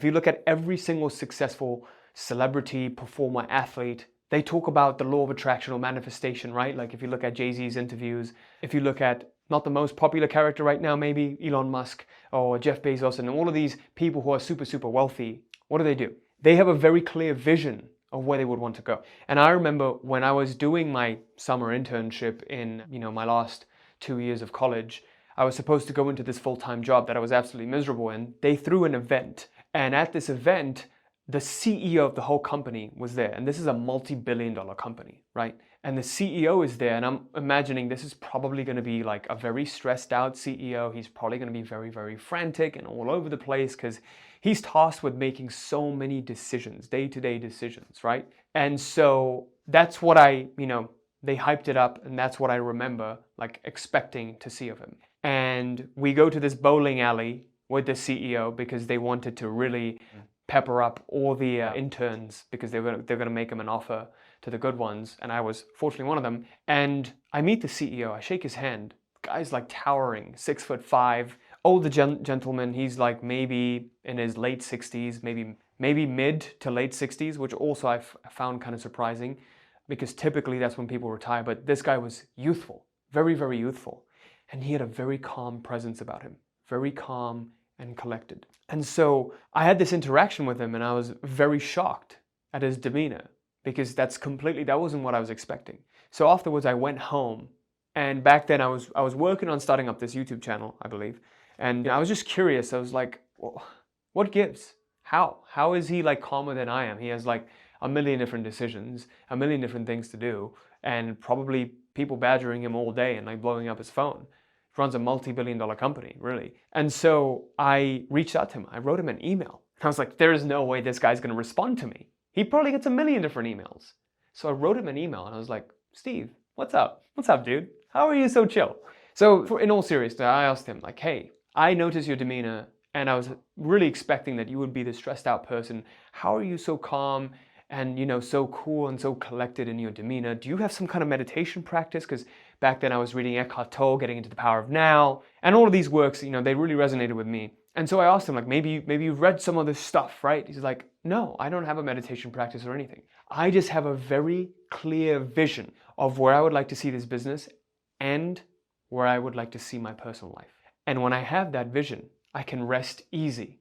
If you look at every single successful celebrity, performer, athlete, they talk about the law of attraction or manifestation, right? Like if you look at Jay-Z's interviews, if you look at not the most popular character right now, maybe Elon Musk or Jeff Bezos and all of these people who are super, super wealthy, what do? They have a very clear vision of where they would want to go. And I remember when I was doing my summer internship in, my last 2 years of college, I was supposed to go into this full-time job that I was absolutely miserable in. They threw an event. And at this event, the CEO of the whole company was there. And this is a multi-billion-dollar company, right? And the CEO is there. And I'm imagining this is probably going to be like a very stressed out CEO. He's probably going to be very, very frantic and all over the place because he's tasked with making so many decisions, day-to-day decisions, right? And so that's what they hyped it up, and that's what I remember like expecting to see of him. And we go to this bowling alley with the CEO because they wanted to really pepper up all the interns because they're going to make him an offer to the good ones. And I was fortunately one of them. And I meet the CEO, I shake his hand. The guy's like towering, 6'5", older gentleman. He's like maybe in his late 60s, maybe mid to late 60s, which also I found kind of surprising because typically that's when people retire. But this guy was youthful, very, very youthful. And he had a very calm presence about him, very calm and collected. And so I had this interaction with him and I was very shocked at his demeanor because that wasn't what I was expecting. So afterwards I went home, and back then I was working on starting up this YouTube channel, I believe. And I was just curious. I was like, well, what gives? How is he like calmer than I am? He has like a million different decisions, a million different things to do, and probably people badgering him all day and like blowing up his phone. He runs a multi-billion-dollar company, really. And so I reached out to him. I wrote him an email. I was like, there is no way this guy's going to respond to me. He probably gets a million different emails. So I wrote him an email and I was like, Steve, what's up? What's up, dude? How are you so chill? So in all seriousness, I asked him like, hey, I noticed your demeanor and I was really expecting that you would be the stressed out person. How are you so calm and so cool and so collected in your demeanor? Do you have some kind of meditation practice? Because back then I was reading Eckhart Tolle, Getting into the Power of Now, and all of these works, they really resonated with me. And so I asked him, like, maybe you've read some of this stuff, right? He's like, no, I don't have a meditation practice or anything. I just have a very clear vision of where I would like to see this business and where I would like to see my personal life. And when I have that vision, I can rest easy